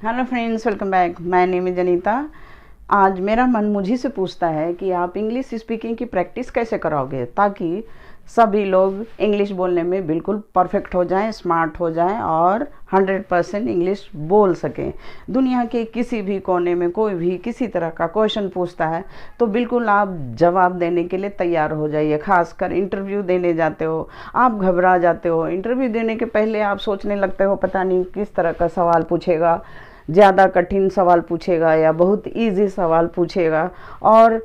Hello friends, welcome back. My name is Anita. आज मेरा मन मुझे से पूछता है कि आप इंग्लिश स्पीकिंग की प्रैक्टिस कैसे कराओगे ताकि सभी लोग इंग्लिश बोलने में बिल्कुल परफेक्ट हो जाएं, स्मार्ट हो जाएं और 100% इंग्लिश बोल सकें। दुनिया के किसी भी कोने में कोई भी किसी तरह का क्वेश्चन पूछता है तो बिल्कुल आप जवाब देने के लिए तैयार हो जाइए। खासकर इंटरव्यू देने जाते हो, आप घबरा जाते हो। इंटरव्यू देने के पहले आप सोचने लगते हो पता नहीं किस तरह का सवाल पूछेगा, ज़्यादा कठिन सवाल पूछेगा या बहुत इजी सवाल पूछेगा, और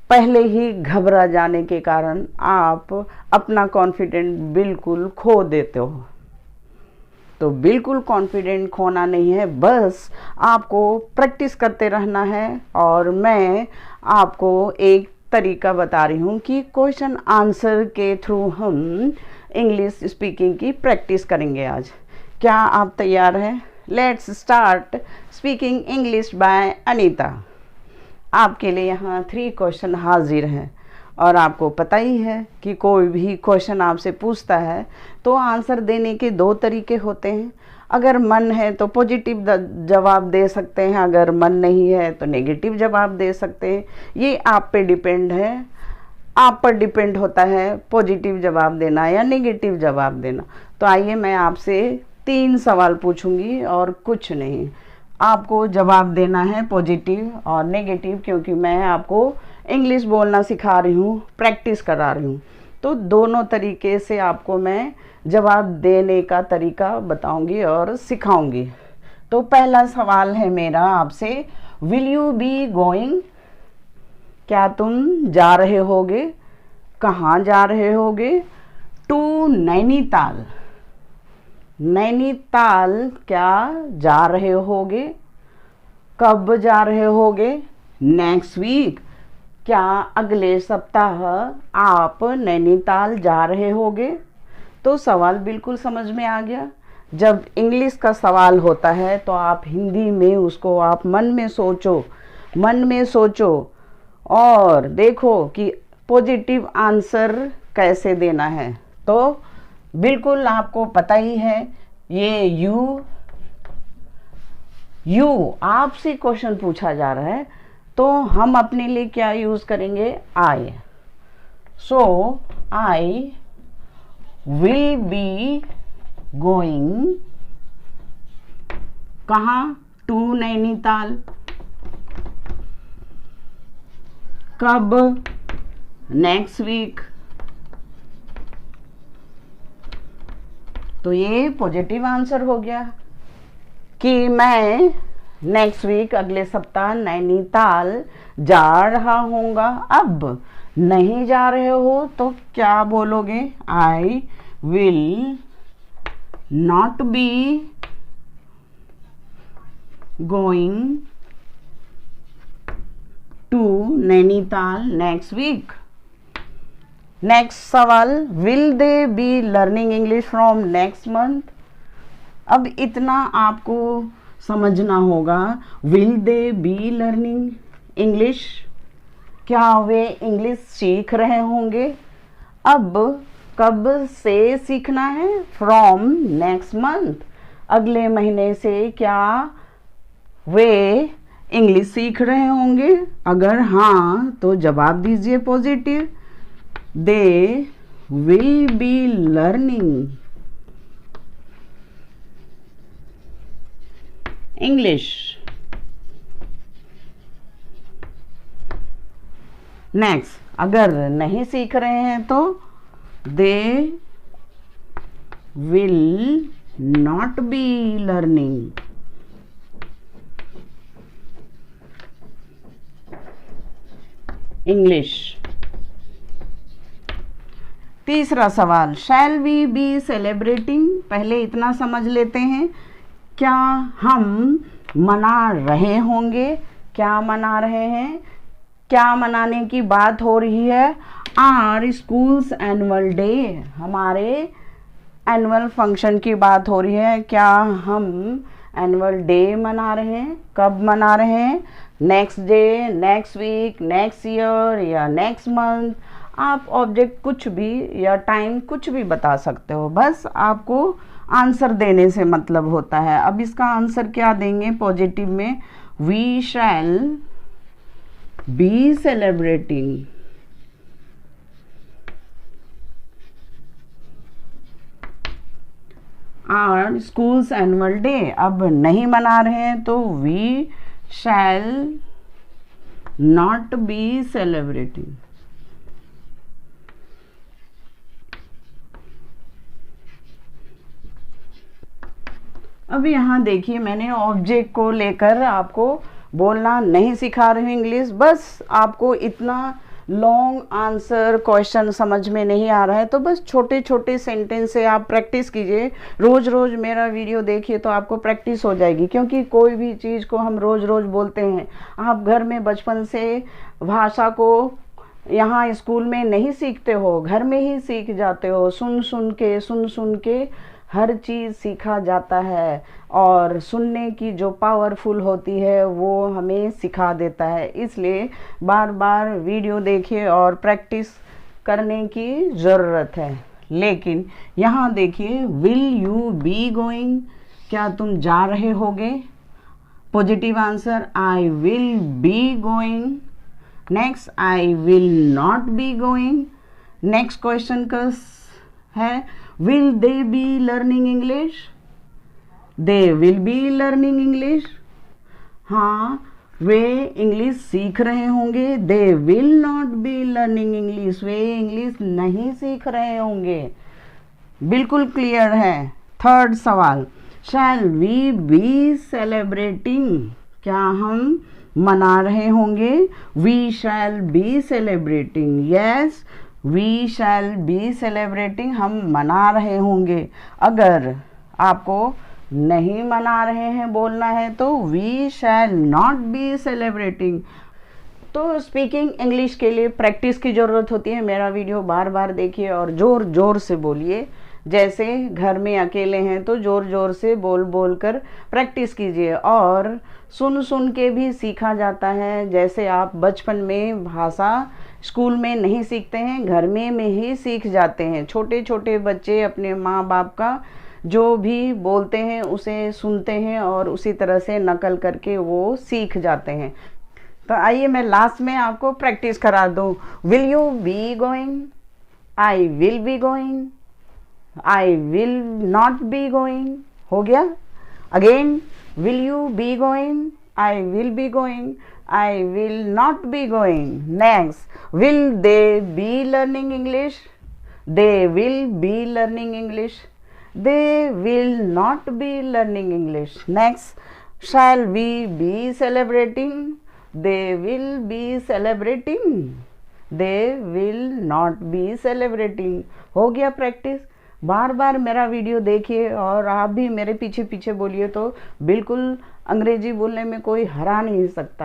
पहले ही घबरा जाने के कारण आप अपना कॉन्फिडेंट बिल्कुल खो देते हो। तो बिल्कुल कॉन्फिडेंट खोना नहीं है, बस आपको प्रैक्टिस करते रहना है। और मैं आपको एक तरीका बता रही हूँ कि क्वेश्चन आंसर के थ्रू हम इंग्लिश स्पीकिंग की प्रैक्टिस करेंगे आज। क्या आप तैयार हैं? Let's start speaking English by Anita. आपके लिए यहाँ 3 क्वेश्चन हाजिर हैं और आपको पता ही है कि कोई भी क्वेश्चन आपसे पूछता है तो आंसर देने के 2 तरीके होते हैं। अगर मन है तो पॉजिटिव जवाब दे सकते हैं, अगर मन नहीं है तो नेगेटिव जवाब दे सकते हैं। ये आप पे डिपेंड है, आप पर डिपेंड होता है पॉजिटिव जवाब देना या नेगेटिव जवाब देना। तो आइए, मैं आपसे 3 सवाल पूछूंगी और कुछ नहीं। आपको जवाब देना है पॉजिटिव और नेगेटिव, क्योंकि मैं आपको इंग्लिश बोलना सिखा रही हूँ, प्रैक्टिस करा रही हूँ। तो दोनों तरीके से आपको मैं जवाब देने का तरीका बताऊंगी और सिखाऊंगी। तो पहला सवाल है मेरा आपसे, विल यू बी गोइंग? क्या तुम जा रहे होगे? कहाँ जा रहे होगे? टू नैनीताल। नैनीताल क्या जा रहे होगे? कब जा रहे होगे? Next week. क्या अगले सप्ताह आप नैनीताल जा रहे होगे? तो सवाल बिल्कुल समझ में आ गया। जब इंग्लिश का सवाल होता है तो आप हिंदी में उसको आप मन में सोचो और देखो कि पॉजिटिव आंसर कैसे देना है। तो बिल्कुल आपको पता ही है, ये यू आपसे क्वेश्चन पूछा जा रहा है तो हम अपने लिए क्या यूज करेंगे? I. So I will be going कहाँ? टू नैनीताल। कब? Next week. तो ये पॉजिटिव आंसर हो गया कि मैं नेक्स्ट वीक, अगले सप्ताह नैनीताल जा रहा हूँगा। अब नहीं जा रहे हो तो क्या बोलोगे? I will not be going to Nainital next week. Next सवाल, will they be learning English from next month? अब इतना आपको समझना होगा, will they be learning English, क्या वे इंग्लिश सीख रहे होंगे? अब कब से सीखना है? फ्रॉम नेक्स्ट मंथ, अगले महीने से क्या वे इंग्लिश सीख रहे होंगे? अगर हाँ तो जवाब दीजिए positive. They will be learning English. Next, अगर नहीं सीख रहे हैं तो they will not be learning English. तीसरा सवाल, शैल वी बी सेलिब्रेटिंग? पहले इतना समझ लेते हैं, क्या हम मना रहे होंगे? क्या मना रहे हैं? क्या मनाने की बात हो रही है? आर स्कूल्स एनुअल डे, हमारे एनुअल फंक्शन की बात हो रही है। क्या हम एनुअल डे मना रहे हैं? कब मना रहे हैं? Next day, next week, next year या नेक्स्ट मंथ। आप ऑब्जेक्ट कुछ भी या टाइम कुछ भी बता सकते हो, बस आपको आंसर देने से मतलब होता है। अब इसका आंसर क्या देंगे पॉजिटिव में, we shall be celebrating our schools annual day. अब नहीं मना रहे हैं तो we shall not be celebrating. अब यहाँ देखिए मैंने ऑब्जेक्ट को लेकर आपको बोलना नहीं सिखा रही हूँ इंग्लिश, बस आपको इतना लॉन्ग आंसर क्वेश्चन समझ में नहीं आ रहा है तो बस छोटे छोटे सेंटेंस से आप प्रैक्टिस कीजिए। रोज़ रोज़ मेरा वीडियो देखिए तो आपको प्रैक्टिस हो जाएगी, क्योंकि कोई भी चीज़ को हम रोज़ रोज़ बोलते हैं। आप घर में बचपन से भाषा को यहाँ स्कूल में नहीं सीखते हो, घर में ही सीख जाते हो। सुन सुन के हर चीज़ सीखा जाता है, और सुनने की जो पावरफुल होती है वो हमें सिखा देता है। इसलिए बार बार वीडियो देखिए और प्रैक्टिस करने की ज़रूरत है। लेकिन यहाँ देखिए, विल यू बी गोइंग, क्या तुम जा रहे होगे? Positive answer, I will be going. Next, I will not be going. Next question का है, will they be learning English? They will be learning English. हाँ, वे इंग्लिश सीख रहे होंगे। They will not B learning English, way English नहीं सीख रहे होंगे। बिल्कुल क्लियर है। थर्ड सवाल, शैल वी बी सेलिब्रेटिंग, क्या हम मना रहे होंगे? We shall be celebrating, yes we shall be celebrating, हम मना रहे होंगे। अगर आपको नहीं मना रहे हैं बोलना है तो we shall not be celebrating. तो स्पीकिंग इंग्लिश के लिए प्रैक्टिस की ज़रूरत होती है। मेरा वीडियो बार बार देखिए और ज़ोर ज़ोर से बोलिए। जैसे घर में अकेले हैं तो ज़ोर ज़ोर से बोल बोल कर प्रैक्टिस कीजिए, और सुन सुन के भी सीखा जाता है। जैसे आप बचपन में भाषा स्कूल में नहीं सीखते हैं, घर में ही सीख जाते हैं। छोटे छोटे बच्चे अपने माँ बाप का जो भी बोलते हैं उसे सुनते हैं और उसी तरह से नकल करके वो सीख जाते हैं। तो आइए मैं लास्ट में आपको प्रैक्टिस करा दूँ। Will you be going? I will be going. I will not be going. हो गया। Again, will you be going? I will be going. I will not be going. Next, will they be learning English? They will be learning English. They will not be learning English. Next, shall we be celebrating? They will be celebrating. They will not be celebrating. हो गया practice. बार बार मेरा video देखिए और आप भी मेरे पीछे पीछे बोलिए तो बिल्कुल अंग्रेजी बोलने में कोई हरा नहीं सकता।